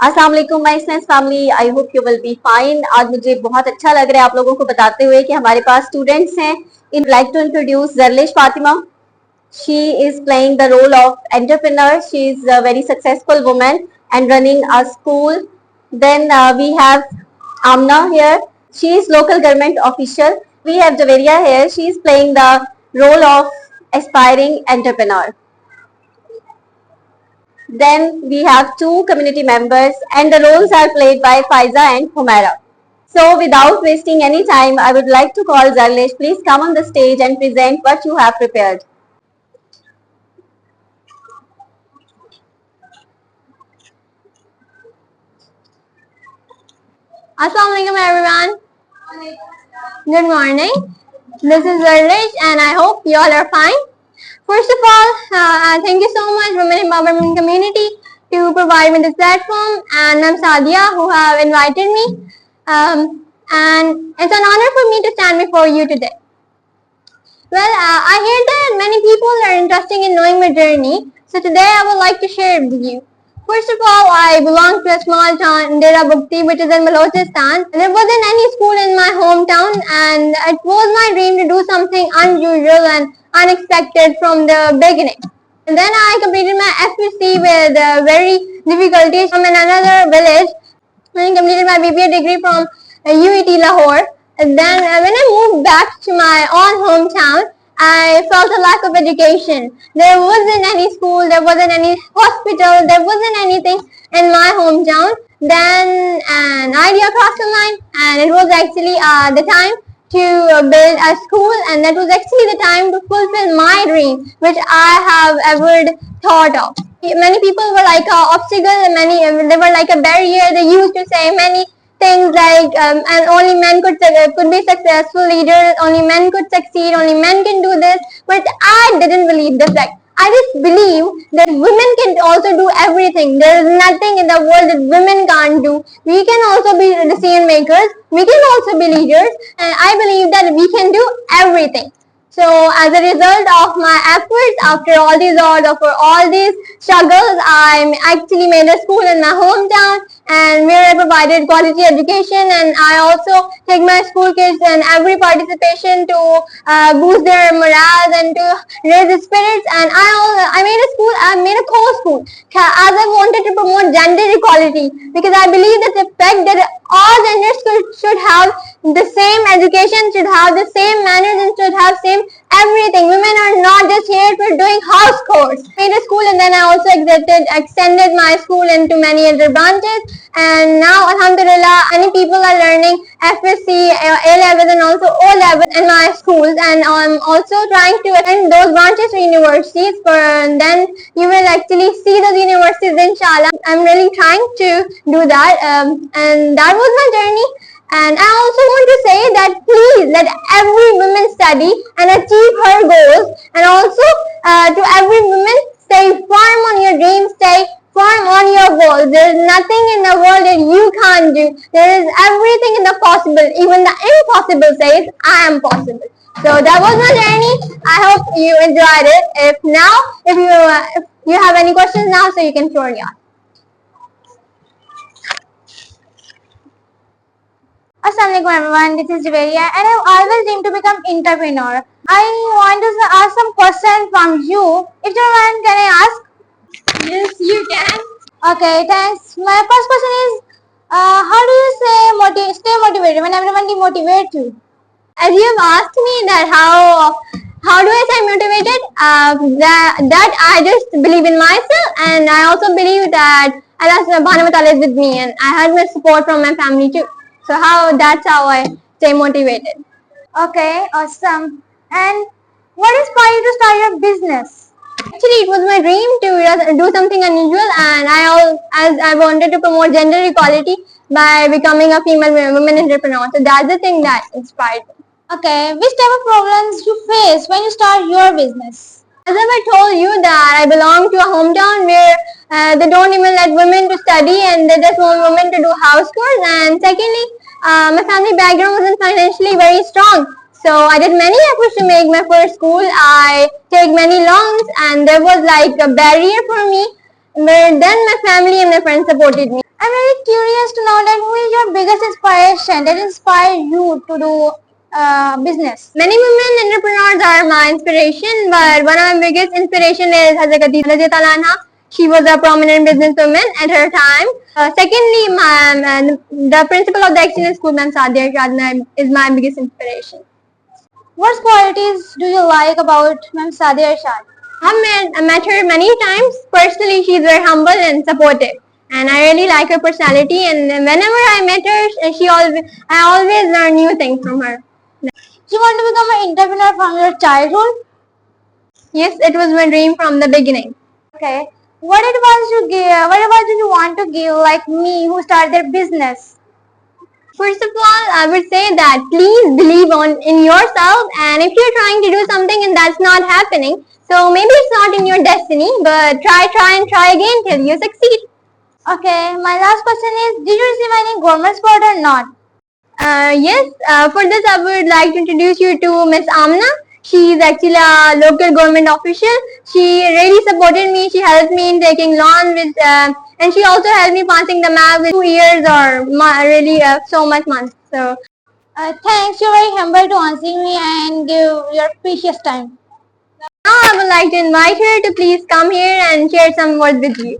अस्सलाम वालेकुम my science family, I hope you will be fine. आज मुझे बहुत अच्छा लग रहा है आप लोगों को बताते हुए कि हमारे पास स्टूडेंट्स हैं। In like to introduce Zarlish Fatima. She is playing the role of entrepreneur. She is a very successful woman and running a school. Then we have Amna here. She is local government official. We have Javeria here. She is playing the role of aspiring entrepreneur. Then we have two community members and the roles are played by Faiza and Humaira. So without wasting any time, I would like to call Zarlish. Please come on the stage and present what you have prepared. Assalamualaikum everyone. Good morning. This is Zarlish and I hope you all are fine. First of all, thank you so much Women Empowerment Community to provide me this platform, and I'm Sadia who have invited me. And it's an honor for me to stand before you today. Well, I hear that many people are interested in knowing my journey, so today I would like to share it with you. First of all, I belong to a small town in Dera Bukti, which is in Balochistan. There wasn't any school in my hometown, and it was my dream to do something unusual and unexpected from the beginning. And then I completed my FPC with very difficulties from another village. I completed my BBA degree from UET Lahore. And then when I moved back to my own hometown, I felt a lack of education. There wasn't any school, there wasn't any hospital, there wasn't anything in my hometown. Then an idea crossed my mind, and it was actually the time to build a school, and that was actually the time to fulfill my dream, which I have ever thought of. Many people were like an obstacle, they were like a barrier. They used to say many things like and only men could be successful leaders, only men could succeed, only men can do this. But I didn't believe this fact. I just believe that women can also do everything. There is nothing in the world that women can't do. We can also be decision makers. We can also be leaders. And I believe that we can do everything. So as a result of my efforts, after all these odds, after all these struggles, I actually made a school in my hometown, and where I provided quality education, and I also take my school kids in every participation to boost their morale and to raise their spirits. And I made a school, I made a co-school as I wanted to promote gender equality, because I believe that the fact that all genders should have the same education, should have the same manners, and should have same everything. Women are not just here for doing house chores. I made a school, and then I also extended my school into many other branches. And now, alhamdulillah, many people are learning FSC, A-level, and also O-level in my schools. And I'm also trying to attend those branches to universities. And then you will actually see those universities, inshallah. I'm really trying to do that. And that was my journey. And I also want to say that please let every woman study and achieve her goals. And also to every woman, stay firm on your dreams, stay firm on your goals. There is nothing in the world that you can't do. There is everything in the possible. Even the impossible says, I am possible. So that was my journey. I hope you enjoyed it. If you have any questions now, so you can surely ask. Assalamualaikum everyone, this is Javeria and I have always dreamed to become entrepreneur. I want to ask some questions from you. If you want, can I ask? Yes, you can. Okay, thanks. My first question is, how do you stay motivated when everyone demotivates you? As you have asked me that how do I stay motivated? That I just believe in myself, and I also believe that Allah subhanahu wa ta'ala is with me, and I had my support from my family too. So that's how I stay motivated. Okay, awesome. And what inspired you to start your business? Actually, it was my dream to do something unusual, and I wanted to promote gender equality by becoming a female women entrepreneur. So that's the thing that inspired me. Okay, which type of problems you face when you start your business? As I told you that I belong to a hometown where they don't even let women to study, and they just want women to do house chores. And secondly, my family background wasn't financially very strong. So I did many efforts to make my first school. I take many loans, and there was like a barrier for me but then my family and my friends supported me. I'm very curious to know that who is your biggest inspiration that inspired you to do business? Many women entrepreneurs are my inspiration, but one of my biggest inspiration is Hazrat Khadija Radiallahu anha. She was a prominent businesswoman at her time. Secondly, the principal of the excellence school, Ma'am Sadia Irshad, is my biggest inspiration. What qualities do you like about Ma'am Sadia Irshad? I met her many times. Personally, she is very humble and supportive, and I really like her personality. And whenever I met her, I always learn new things from her. Do you want to become an entrepreneur from your childhood? Yes, it was my dream from the beginning. Okay. What advice you give? What advice do you want to give, like me, who start their business? First of all, I would say that please believe in yourself, and if you're trying to do something and that's not happening, so maybe it's not in your destiny, but try again till you succeed. Okay. My last question is: did you receive any government support or not? Yes, for this I would like to introduce you to Miss Amna. She is actually a local government official. She really supported me. She helped me in taking loan and she also helped me passing the math with 2 years or really so much months. So Thanks. You're very humble to answering me and give your precious time. now I would like to invite her to please come here and share some words with you.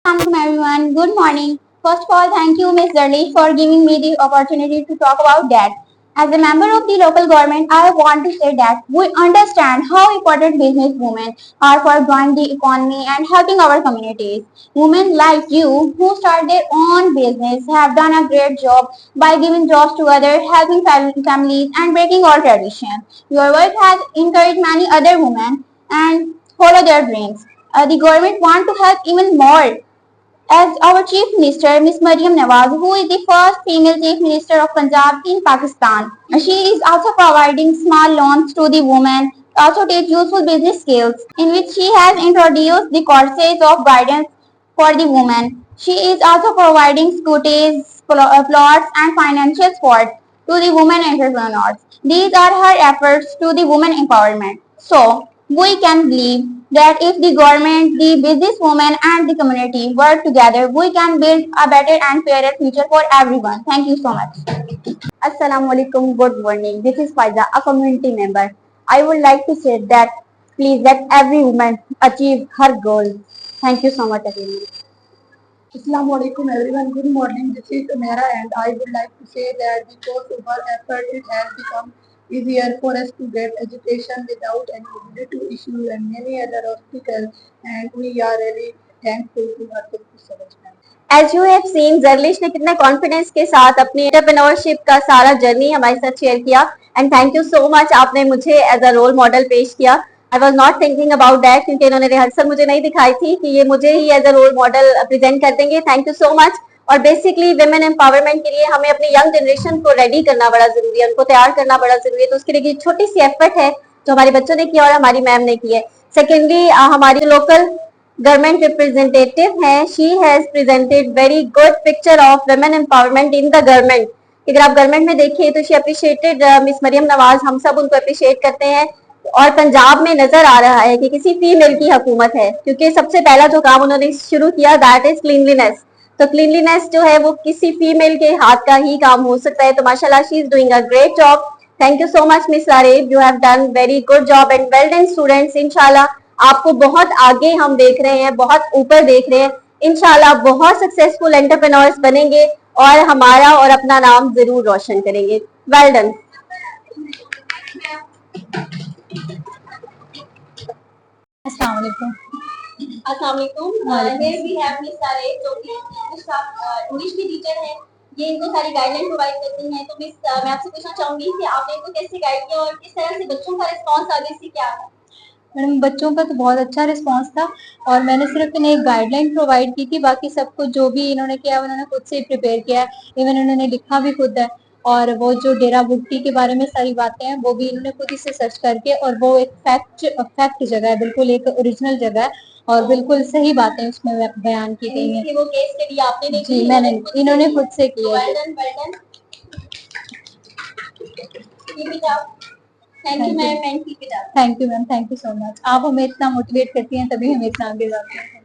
Welcome everyone. Good morning. First of all, thank you Ms. Darlish for giving me the opportunity to talk about that. As a member of the local government, I want to say that we understand how important business women are for growing the economy and helping our communities. Women like you who start their own business have done a great job by giving jobs to others, helping families and breaking all traditions. Your work has encouraged many other women and follow their dreams. The government want to help even more as our Chief Minister, Ms. Mariam Nawaz, who is the first female Chief Minister of Punjab in Pakistan. She is also providing small loans to the women, also teach useful business skills, in which she has introduced the courses of guidance for the women. She is also providing scooties, plots and financial support to the women entrepreneurs. These are her efforts to the women empowerment. So, we can believe that if the government, the businesswomen and the community work together, we can build a better and fairer future for everyone. Thank you so much. Assalamu alaikum. Good morning. This is Faiza, a community member. I would like to say that please let every woman achieve her goals. Thank you so much everyone. Assalamu alaikum everyone. Good morning. This is Amira and I would like to say that because of our effort it has become easier for us to get education without any mobility issues and many other obstacles, and we are really thankful to her. Thank you so much, ma'am. As you have seen, जर्लिश ने कितने confidence के साथ अपनी entrepreneurship का सारा journey हमारे साथ share किया and thank you so much आपने मुझे एज अ रोल मॉडल पेश किया. I was not thinking about that क्योंकि इन्होंने रिहर्सल मुझे नहीं दिखाई थी कि ये मुझे ही as a role model present कर देंगे. Thank you so much. और बेसिकली विमेन एम्पावरमेंट के लिए हमें अपनी यंग जनरेशन को रेडी करना बड़ा जरूरी है, उनको तैयार करना बड़ा जरूरी है. तो उसके लिए छोटी सी एफर्ट है जो हमारे बच्चों ने किया और हमारी मैम ने की है. सेकेंडली हमारी लोकल government representative है, she has presented very good picture of women empowerment in the government. अगर आप गवर्नमेंट में देखिए तो she appreciated Miss Maryam Nawaz, हम सब उनको अप्रिशिएट करते हैं. और पंजाब में नजर आ रहा है कि किसी फीमेल की हुकूमत है क्योंकि सबसे पहला जो काम उन्होंने शुरू किया दैट इज क्लीनलीनेस. तो क्लीनलीनेस जो है वो किसी फीमेल के हाथ का ही काम हो सकता है. तो माशाल्लाह she is doing a great job. Thank you so much miss Areeb, you have done very good job and well done students. इंशाल्लाह आपको बहुत आगे हम देख रहे हैं, बहुत ऊपर देख रहे हैं. इंशाल्लाह बहुत सक्सेसफुल एंटरप्रेन्योर्स बनेंगे और हमारा और अपना नाम जरूर रोशन करेंगे. Well done. Assalamu alaikum. Here we have Miss Aref जो कि इंग्लिश की टीचर है. ये इनको सारी गाइडलाइन प्रोवाइड करती हैं. तो मिस मैं आपसे पूछना चाहूंगी कि आपने इनको कैसे गाइड किया और किस तरह से बच्चों का रिस्पांस आगे से क्या है? मैडम बच्चों का तो बहुत अच्छा रिस्पांस था और मैंने सिर्फ इन्हें एक गाइडलाइन प्रोवाइड की थी, बाकी सब कुछ जो भी इन्होंने किया उन्होंने खुद से प्रिपेयर किया है. इवन इन्होंने लिखा भी खुद है और वो जो डेरा बुगटी के बारे में सारी बातें हैं वो भी इन्होंने खुद ही से सर्च करके, और वो एक फैक्ट जगह है, बिल्कुल एक ओरिजिनल जगह है और बिल्कुल सही बातें उसमें बयान की गई हैं. वो केस स्टडी आपने नहीं जी मैंने इन्होंने खुद से किया है. Thank you ma'am and keep it up. Thank you ma'am, thank you so much. आप हमें इतना मोटिवेट करती हैं तभी हम इतना आगे जाते हैं।